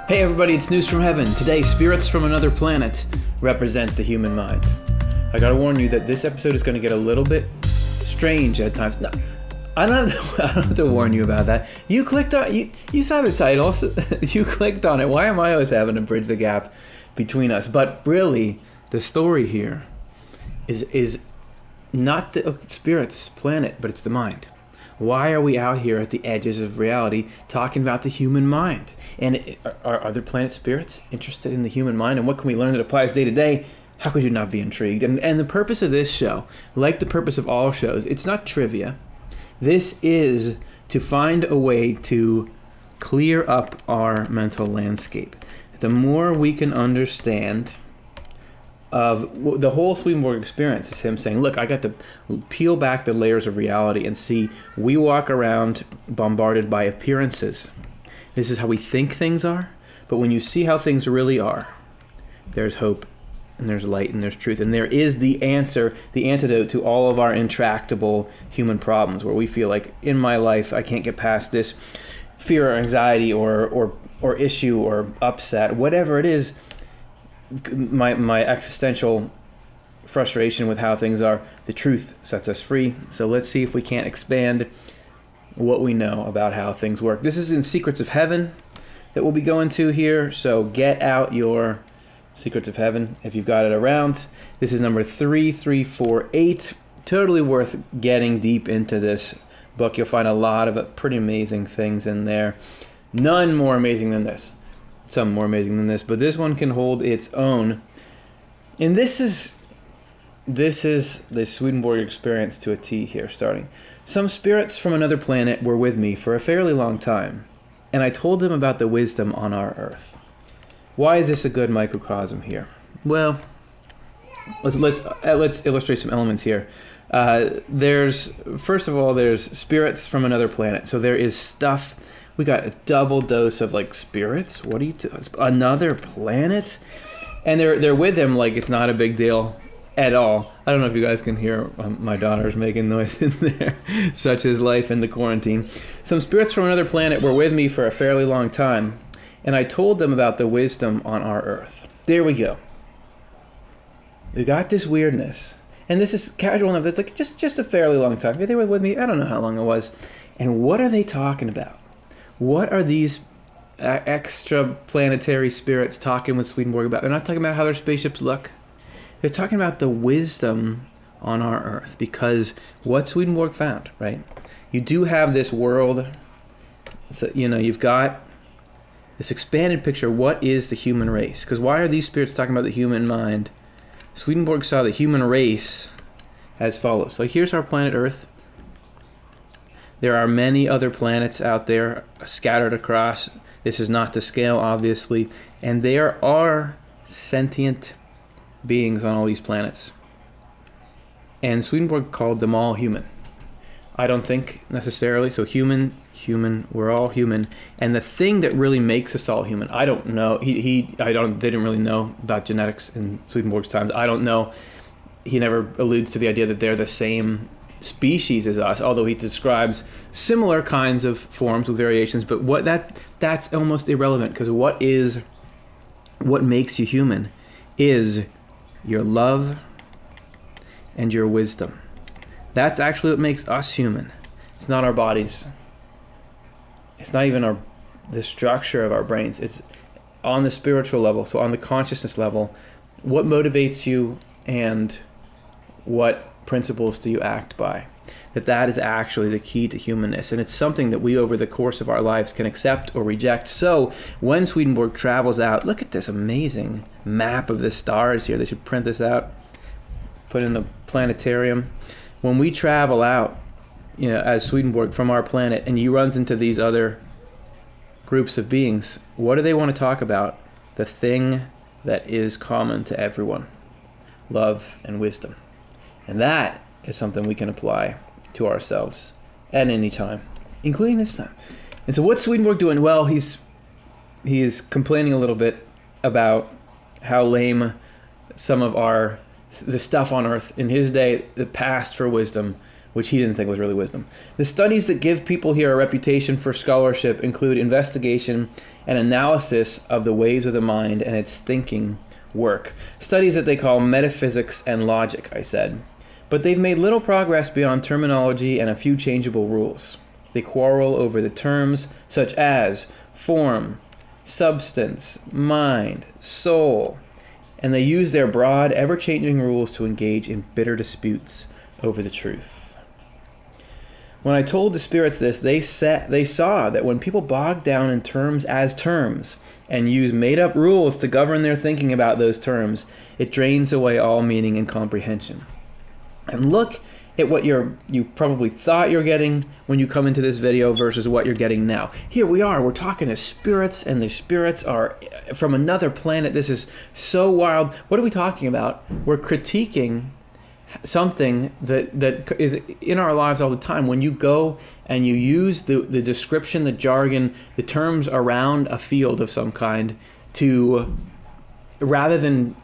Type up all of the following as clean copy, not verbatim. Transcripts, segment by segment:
Hey everybody, it's News from Heaven. Today, spirits from another planet represent the human mind. I gotta warn you that this episode is gonna get a little bit strange at times. No, I don't have to warn you about that. You clicked on, you saw the title, so you clicked on it. Why am I always having to bridge the gap between us? But really, the story here is not the spirits planet, but it's the mind. Why are we out here at the edges of reality talking about the human mind? And are other planet spirits interested in the human mind? And what can we learn that applies day to day? How could you not be intrigued? And the purpose of this show, like the purpose of all shows, it's not trivia. This is to find a way to clear up our mental landscape. The more we can understand of the whole Swedenborg experience is him saying, look, I got to peel back the layers of reality and see we walk around bombarded by appearances. This is how we think things are, but when you see how things really are, there's hope and there's light and there's truth. And there is the answer, the antidote to all of our intractable human problems where we feel like in my life I can't get past this fear or anxiety or issue or upset, whatever it is. My existential frustration with how things are, the truth sets us free. So let's see if we can't expand what we know about how things work. This is in Secrets of Heaven that we'll be going to here. So get out your Secrets of Heaven if you've got it around. This is number 3348. Totally worth getting deep into this book. You'll find a lot of pretty amazing things in there. None more amazing than this. Some more amazing than this, but this one can hold its own. And this is the Swedenborg Experience to a T here, starting. Some spirits from another planet were with me for a fairly long time, and I told them about the wisdom on our Earth. Why is this a good microcosm here? Well, let's illustrate some elements here. First of all, there's spirits from another planet. So there is stuff. We got a double dose of like spirits. What are you another planet? And they're with him like it's not a big deal at all. I don't know if you guys can hear my daughter's making noise in there. Such is life in the quarantine. Some spirits from another planet were with me for a fairly long time, and I told them about the wisdom on our Earth. There we go. We got this weirdness. And this is casual enough. It's like just a fairly long time. Yeah, they were with me. I don't know how long it was. And what are they talking about? What are these extra planetary spirits talking with Swedenborg about? They're not talking about how their spaceships look. They're talking about the wisdom on our Earth, because what Swedenborg found, right? You do have this world, so, you've got this expanded picture. What is the human race? Because why are these spirits talking about the human mind? Swedenborg saw the human race as follows. So here's our planet Earth. There are many other planets out there scattered across. This is not to scale, obviously. And there are sentient beings on all these planets. And Swedenborg called them all human. I don't think necessarily. So human, we're all human. And the thing that really makes us all human, I don't know. They didn't really know about genetics in Swedenborg's times. I don't know. He never alludes to the idea that they're the same species as us, although he describes similar kinds of forms with variations. But that's almost irrelevant, because what makes you human is your love and your wisdom. That's actually what makes us human. It's not our bodies. It's not even the structure of our brains. It's on the spiritual level, so on the consciousness level. What motivates you and what principles do you act by? That is actually the key to humanness, and it's something that we over the course of our lives can accept or reject. So when Swedenborg travels out, look at this amazing map of the stars here. They should print this out, put in the planetarium. When we travel out, as Swedenborg from our planet, and he runs into these other groups of beings, what do they want to talk about? The thing that is common to everyone: love and wisdom. And that is something we can apply to ourselves at any time, including this time. And so what's Swedenborg doing? Well, he is complaining a little bit about how lame some of the stuff on Earth in his day, the past for wisdom, which he didn't think was really wisdom. The studies that give people here a reputation for scholarship include investigation and analysis of the ways of the mind and its thinking work. Studies that they call metaphysics and logic, I said. But they've made little progress beyond terminology and a few changeable rules. They quarrel over the terms such as form, substance, mind, soul, and they use their broad, ever-changing rules to engage in bitter disputes over the truth. When I told the spirits this, they saw that when people bog down in terms as terms and use made-up rules to govern their thinking about those terms, it drains away all meaning and comprehension. And look at what you probably thought you're getting when you come into this video versus what you're getting now. Here we are, we're talking to spirits, and the spirits are from another planet. This is so wild. What are we talking about? We're critiquing something that is in our lives all the time. When you go and you use the description, the jargon, the terms around a field of some kind to, rather than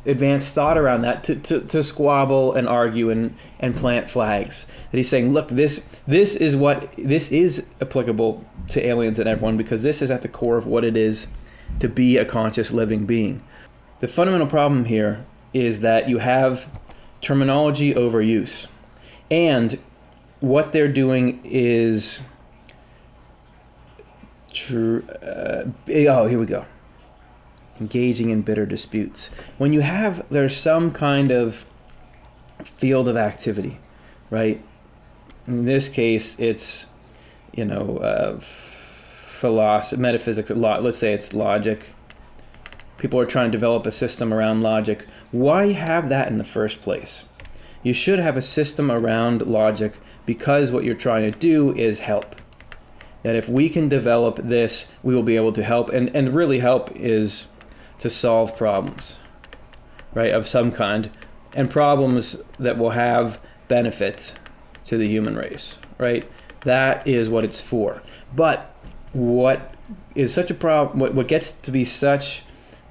advanced thought around that, to squabble and argue and plant flags. That he's saying, look, this is applicable to aliens and everyone, because this is at the core of what it is to be a conscious living being. The fundamental problem here is that you have terminology overuse, and what they're doing is here we go. Engaging in bitter disputes. When there's some kind of field of activity, right? In this case, it's, philosophy, metaphysics, let's say it's logic. People are trying to develop a system around logic. Why have that in the first place? You should have a system around logic because what you're trying to do is help. That if we can develop this, we will be able to help. And really help is to solve problems, right, of some kind, and problems that will have benefits to the human race, right? That is what it's for. But what is such a problem, what gets to be such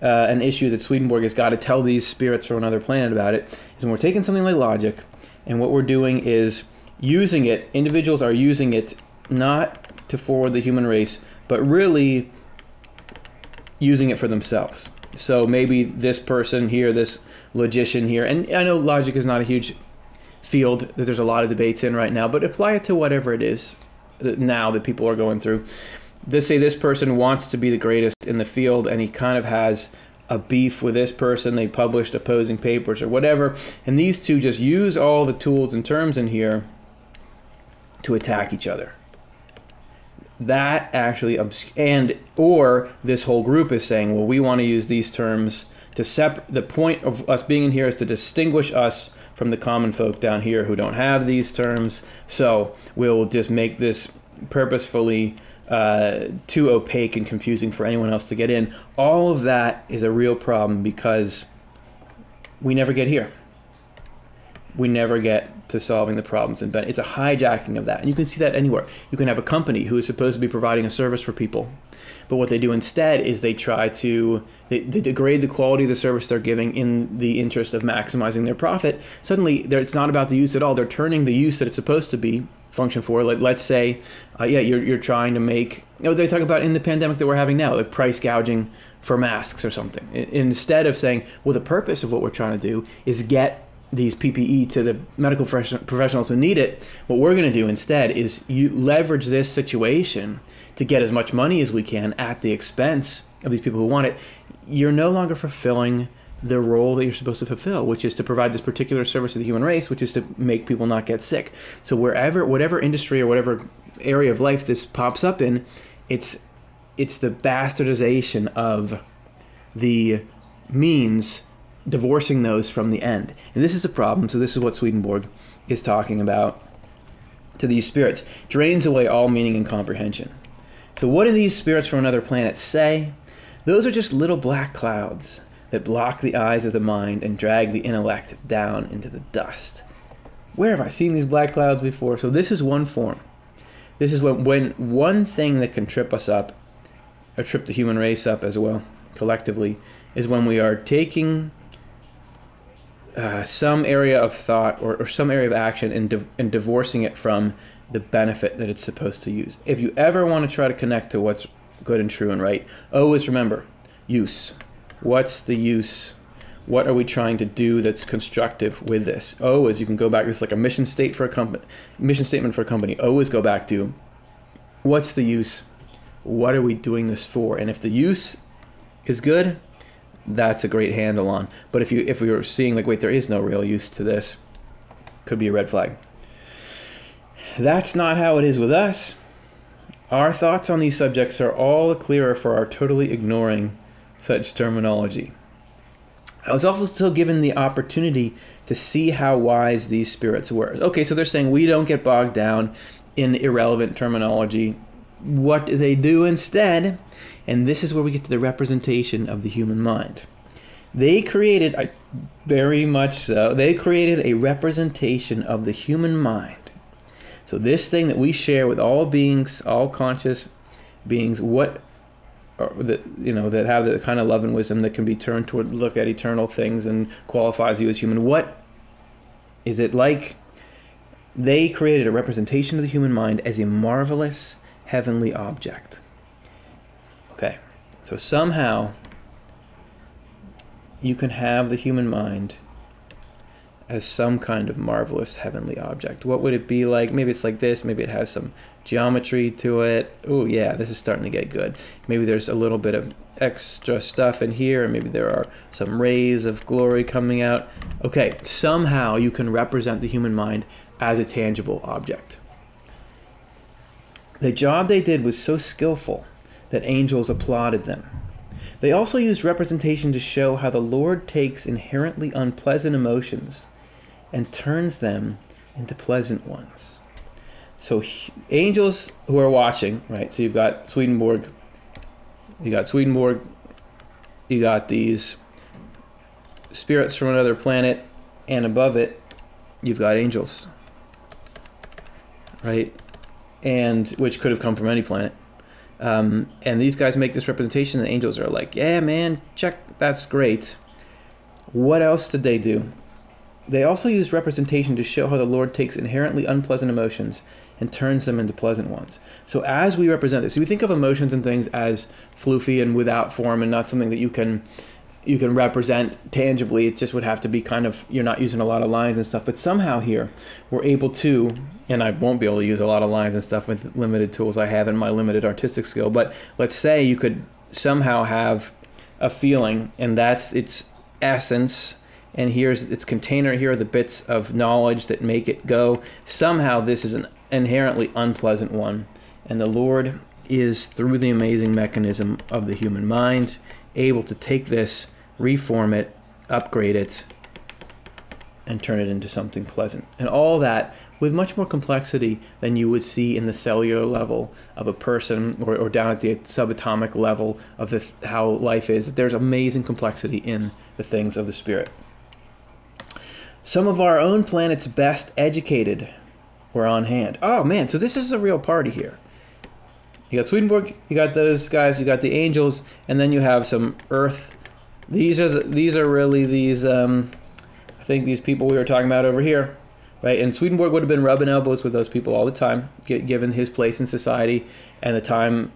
an issue that Swedenborg has got to tell these spirits from another planet about it, is when we're taking something like logic, and what we're doing is using it, individuals are using it not to forward the human race, but really using it for themselves. So maybe this person here, this logician here, and I know logic is not a huge field that there's a lot of debates in right now, but apply it to whatever it is now that people are going through. Let's say this person wants to be the greatest in the field, and he kind of has a beef with this person. They published opposing papers or whatever, and these two just use all the tools and terms in here to attack each other. That actually, or this whole group is saying, well, we want to use these terms to the point of us being in here is to distinguish us from the common folk down here who don't have these terms. So we'll just make this purposefully too opaque and confusing for anyone else to get in. All of that is a real problem because we never get here. We never get to solving the problems, and it's a hijacking of that. And you can see that anywhere. You can have a company who is supposed to be providing a service for people, but what they do instead is they try to they degrade the quality of the service they're giving in the interest of maximizing their profit. Suddenly, it's not about the use at all. They're turning the use that it's supposed to be function for. Like, let's say, you're trying to make. They talk about in the pandemic that we're having now, like price gouging for masks or something. Instead of saying, well, the purpose of what we're trying to do is get these PPE to the medical professionals who need it, what we're going to do instead is you leverage this situation to get as much money as we can at the expense of these people who want it. You're no longer fulfilling the role that you're supposed to fulfill, which is to provide this particular service to the human race, which is to make people not get sick. So whatever industry or whatever area of life this pops up in, it's the bastardization of the means, divorcing those from the end. And this is a problem. So this is what Swedenborg is talking about to these spirits. Drains away all meaning and comprehension. So what do these spirits from another planet say? Those are just little black clouds that block the eyes of the mind and drag the intellect down into the dust. Where have I seen these black clouds before? So this is one form. This is when one thing that can trip us up, or trip the human race up as well, collectively, is when we are taking some area of thought or some area of action and divorcing it from the benefit that it's supposed to use. If you ever want to try to connect to what's good and true and right, always remember use. What's the use? What are we trying to do that's constructive with this? Always, you can go back. It's like a mission statement for a company. Always go back to what's the use? What are we doing this for? And if the use is good, that's a great handle on. But if we were seeing like, wait, there is no real use to this, could be a red flag. That's not how it is with us. Our thoughts on these subjects are all the clearer for our totally ignoring such terminology. I was also given the opportunity to see how wise these spirits were. Okay, so they're saying we don't get bogged down in irrelevant terminology. What do they do instead? And this is where we get to the representation of the human mind. They created, very much so, they created a representation of the human mind. So this thing that we share with all beings, all conscious beings, that have the kind of love and wisdom that can be turned toward look at eternal things and qualifies you as human. What is it like? They created a representation of the human mind as a marvelous heavenly object. Okay, so somehow you can have the human mind as some kind of marvelous heavenly object. What would it be like? Maybe it's like this. Maybe it has some geometry to it. Oh yeah, this is starting to get good. Maybe there's a little bit of extra stuff in here, and maybe there are some rays of glory coming out. Okay, somehow you can represent the human mind as a tangible object. The job they did was so skillful that angels applauded them. They also used representation to show how the Lord takes inherently unpleasant emotions and turns them into pleasant ones. So angels who are watching, right? So you've got Swedenborg, you got these spirits from another planet, and above it, you've got angels, right? And which could have come from any planet. And these guys make this representation, and the angels are like, yeah, man, check, that's great. What else did they do? They also used representation to show how the Lord takes inherently unpleasant emotions and turns them into pleasant ones. So as we represent this, we think of emotions and things as floofy and without form and not something that you can represent tangibly. It just would have to be kind of, you're not using a lot of lines and stuff. But somehow here, we're able to, and I won't be able to use a lot of lines and stuff with limited tools I have in my limited artistic skill, but let's say you could somehow have a feeling, and that's its essence, and here's its container, here are the bits of knowledge that make it go. Somehow this is an inherently unpleasant one, and the Lord is, through the amazing mechanism of the human mind, able to take this, reform it, upgrade it, and turn it into something pleasant. And all that with much more complexity than you would see in the cellular level of a person or down at the subatomic level of how life is. There's amazing complexity in the things of the spirit. Some of our own planet's best educated were on hand. Oh man, so this is a real party here. You got Swedenborg, you got those guys, you got the angels, and then you have some Earth. These are really these I think these people we were talking about over here, right? And Swedenborg would have been rubbing elbows with those people all the time, given his place in society and the time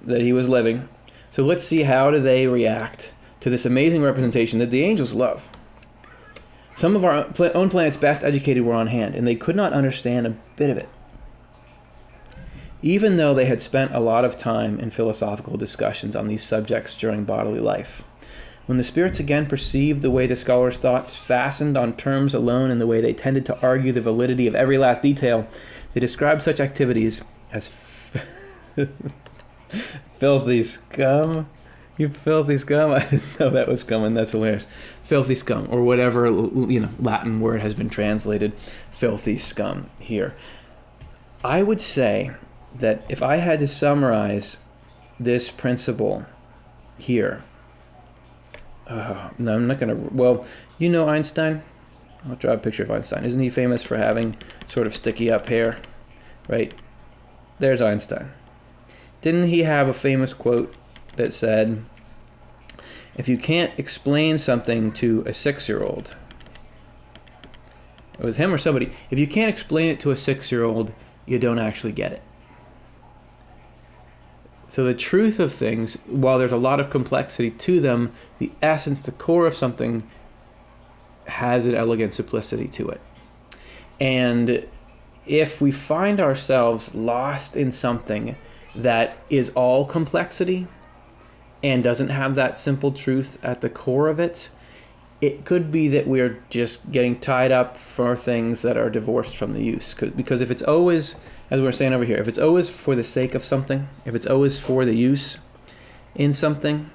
that he was living. So let's see, how do they react to this amazing representation that the angels love? Some of our own planet's best educated were on hand, and they could not understand a bit of it, even though they had spent a lot of time in philosophical discussions on these subjects during bodily life. When the spirits again perceived the way the scholars' thoughts fastened on terms alone and the way they tended to argue the validity of every last detail, they described such activities as filthy scum. You filthy scum? I didn't know that was coming. That's hilarious. Filthy scum, or whatever Latin word has been translated filthy scum here. I would say that if I had to summarize this principle here, no, I'm not going to. Well, you know Einstein? I'll draw a picture of Einstein. Isn't he famous for having sort of sticky up hair? Right? There's Einstein. Didn't he have a famous quote that said, if you can't explain something to a 6-year-old, It was him or somebody. If you can't explain it to a 6-year-old, you don't actually get it. So the truth of things, while there's a lot of complexity to them, the essence, the core of something has an elegant simplicity to it. And if we find ourselves lost in something that is all complexity and doesn't have that simple truth at the core of it, it could be that we're just getting tied up for things that are divorced from the use. Because if it's always, as we're saying over here, if it's always for the sake of something, if it's always for the use in something,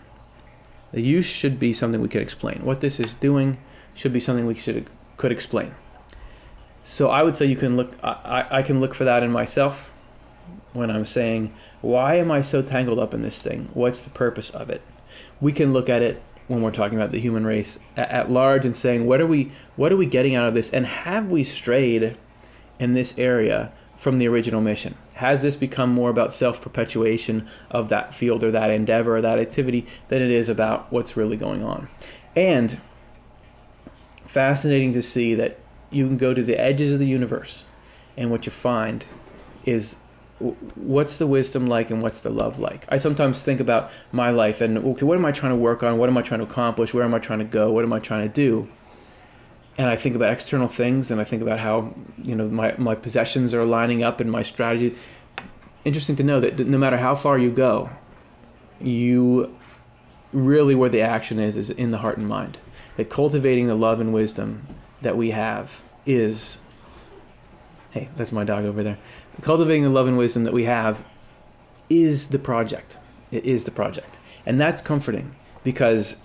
the use should be something we can explain. What this is doing should be something we could explain. So I would say you can look, I can look for that in myself when I'm saying, why am I so tangled up in this thing? What's the purpose of it? We can look at it when we're talking about the human race at large and saying, what are we getting out of this? And have we strayed in this area from the original mission? Has this become more about self-perpetuation of that field or that endeavor or that activity than it is about what's really going on? And fascinating to see that you can go to the edges of the universe, and what you find is, what's the wisdom like and what's the love like? I sometimes think about my life and, okay, what am I trying to work on? What am I trying to accomplish? Where am I trying to go? What am I trying to do? And I think about external things, and I think about how, my possessions are lining up and my strategy. Interesting to know that no matter how far you go, you really, where the action is in the heart and mind. That cultivating the love and wisdom that we have is, hey, that's my dog over there. Cultivating the love and wisdom that we have is the project. It is the project. And that's comforting, because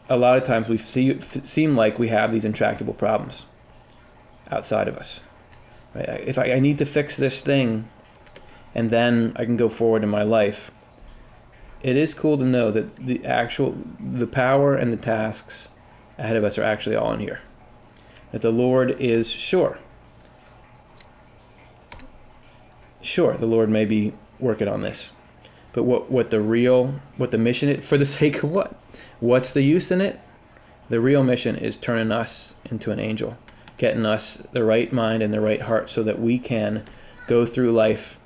a lot of times we seem like we have these intractable problems outside of us. Right? If I need to fix this thing, and then I can go forward in my life, it is cool to know that the power and the tasks ahead of us are actually all in here. That the Lord is sure, the Lord may be working on this, but what the mission is, for the sake of what? What's the use in it? The real mission is turning us into an angel, getting us the right mind and the right heart so that we can go through life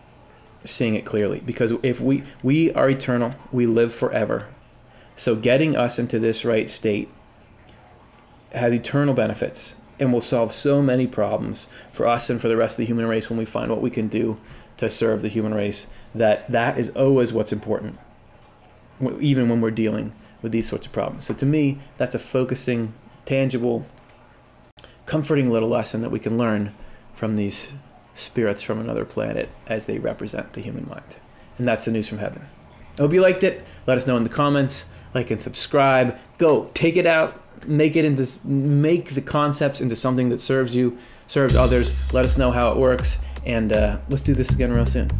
seeing it clearly. Because if we are eternal, we live forever. So getting us into this right state has eternal benefits and will solve so many problems for us and for the rest of the human race when we find what we can do to serve the human race. That is always what's important, even when we're dealing with these sorts of problems. So to me, that's a focusing, tangible, comforting little lesson that we can learn from these spirits from another planet as they represent the human mind. And that's the news from heaven. I hope you liked it. Let us know in the comments. Like and subscribe. Go, take it out. Make the concepts into something that serves you, serves others. Let us know how it works. And let's do this again real soon.